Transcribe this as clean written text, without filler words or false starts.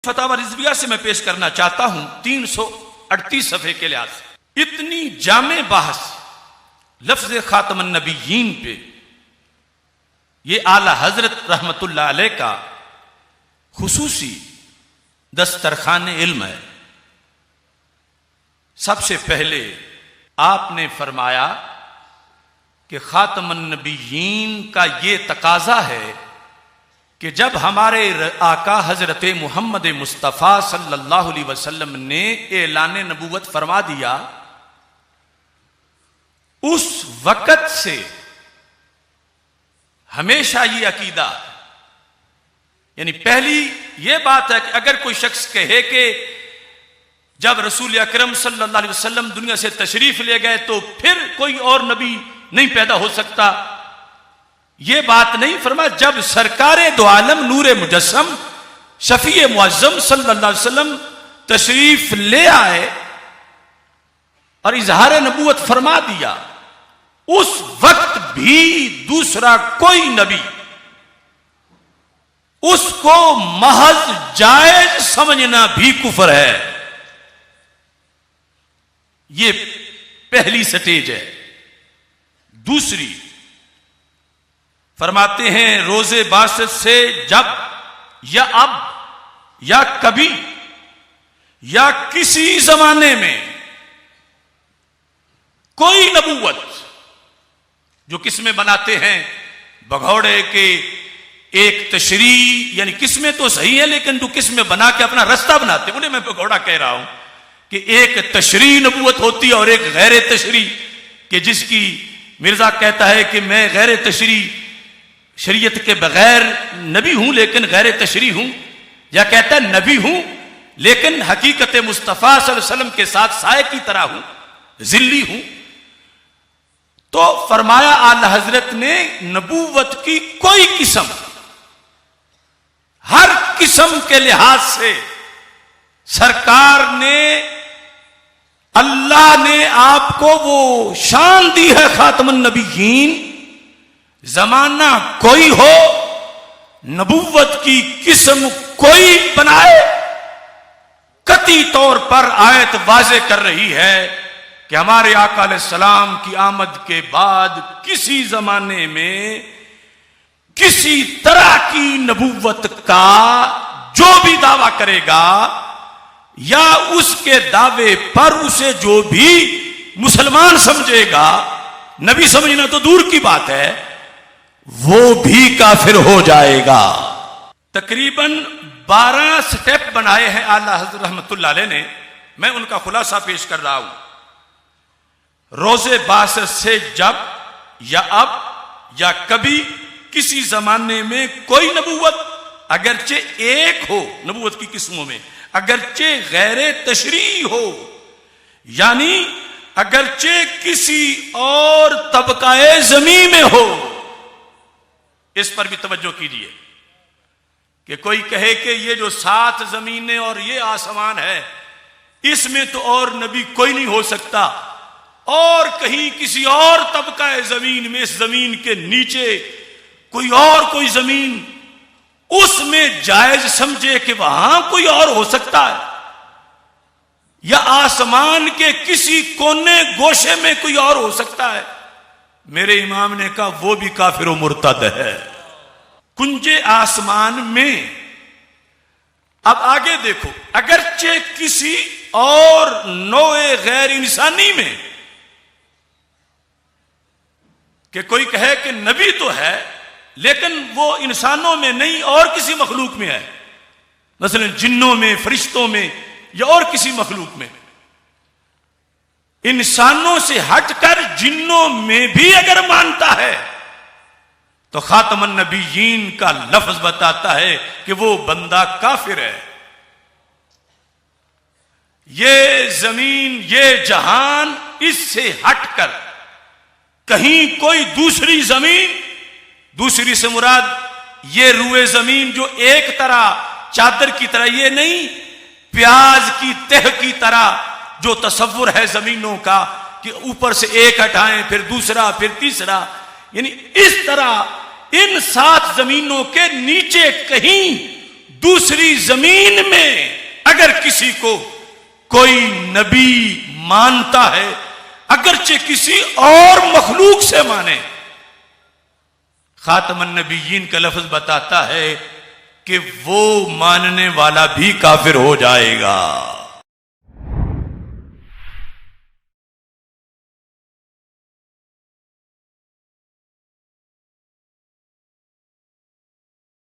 फतावा रिजविया से मैं पेश करना चाहता हूं 338 सफ़े के लिहाज से। इतनी जामे बहस लफ्ज खातमन नबीयीन पे ये आला हजरत रहमतुल्लाह अलैह का खुसूसी दस्तरखान इल्म है। सबसे पहले आपने फरमाया कि खातमन नबीयीन का ये तकाजा है कि जब हमारे आका हजरत मोहम्मद मुस्तफ़ा सल्लल्लाहु अलैहि वसल्लम ने ऐलान नबूवत फरमा दिया, उस वक़्त से हमेशा ये अकीदा, यानी पहली ये बात है कि अगर कोई शख्स कहे कि जब रसूल अकरम सल्लल्लाहु अलैहि वसल्लम दुनिया से तशरीफ ले गए तो फिर कोई और नबी नहीं पैदा हो सकता, ये बात नहीं फरमा। जब सरकारे दो आलम नूरे मुजस्सम शफीए मुअज्जम सल्लल्लाहु अलैहि वसल्लम तशरीफ ले आए और इजहार नबूवत फरमा दिया, उस वक्त भी दूसरा कोई नबी उसको महज जायज समझना भी कुफर है। ये पहली स्टेज है। दूसरी फरमाते हैं रोजे बासत से जब या अब या कभी या किसी जमाने में कोई नबूवत, जो किस्में बनाते हैं भगौड़े के एक तशरी, यानी किस्में तो सही है लेकिन जो किस्में बना के अपना रास्ता बनाते हैं उन्हें मैं भगौड़ा कह रहा हूं कि एक तशरी नबूवत होती है और एक गैर तशरी, कि जिसकी मिर्जा कहता है कि मैं गैर तशरी शरीयत के बगैर नबी हूं लेकिन गैर तशरी हूं, या कहता है नबी हूं लेकिन हकीकत मुस्तफ़ा सल्लल्लाहु अलैहि वसल्लम के साथ साए की तरह हूं, जिल्ली हूं। तो फरमाया आला हजरत ने नबूवत की कोई किस्म, हर किस्म के लिहाज से सरकार ने, अल्लाह ने आपको वो शान दी है खातमुन नबीयीन। जमाना कोई हो, नबूवत की किस्म कोई बनाए, कती तौर पर आयत वाज़े कर रही है कि हमारे आका अलैहिस्सलाम की आमद के बाद किसी जमाने में किसी तरह की नबूवत का जो भी दावा करेगा या उसके दावे पर उसे जो भी मुसलमान समझेगा, नबी समझना तो दूर की बात है, वो भी काफिर हो जाएगा। तकरीबन 12 स्टेप बनाए हैं आला हज़रत रहमतुल्लाह अलैह ने, मैं उनका खुलासा पेश कर रहा हूं। रोजे बासत से जब या अब या कभी किसी जमाने में कोई नबूवत, अगरचे एक हो नबूवत की किस्मों में, अगरचे गैर तशरी हो, यानी अगरचे किसी और तबकाए जमी में हो। इस पर भी तवज्जो कीजिए कि कोई कहे कि ये जो 7 जमीनें और ये आसमान है इसमें तो और नबी कोई नहीं हो सकता, और कहीं किसी और तबका जमीन में, इस जमीन के नीचे कोई जमीन, उसमें जायज समझे कि वहां कोई और हो सकता है, या आसमान के किसी कोने गोशे में कोई और हो सकता है। मेरे इमाम ने कहा वो भी काफिर व मुर्तद है। कुंजे आसमान में, अब आगे देखो, अगरचे किसी और नौए गैर इंसानी में, कि कोई कहे कि नबी तो है लेकिन वो इंसानों में नहीं और किसी मखलूक में है, मसलन जिन्नों में, फरिश्तों में या और किसी मखलूक में। इंसानों से हटकर जिन्नों में भी अगर मानता है तो खातमुन नबीयीन का लफ्ज बताता है कि वो बंदा काफिर है। ये जमीन, ये जहान, इससे हटकर कहीं कोई दूसरी जमीन, दूसरी से मुराद ये रुए जमीन जो एक तरह चादर की तरह, ये नहीं प्याज की तह की तरह जो तसव्वुर है जमीनों का कि ऊपर से एक हटाएं फिर दूसरा फिर तीसरा, यानी इस तरह इन 7 जमीनों के नीचे कहीं दूसरी जमीन में अगर किसी को कोई नबी मानता है, अगरचे किसी और मखलूक से माने, खातमुन नबीयीन का लफ्ज बताता है कि वो मानने वाला भी काफिर हो जाएगा।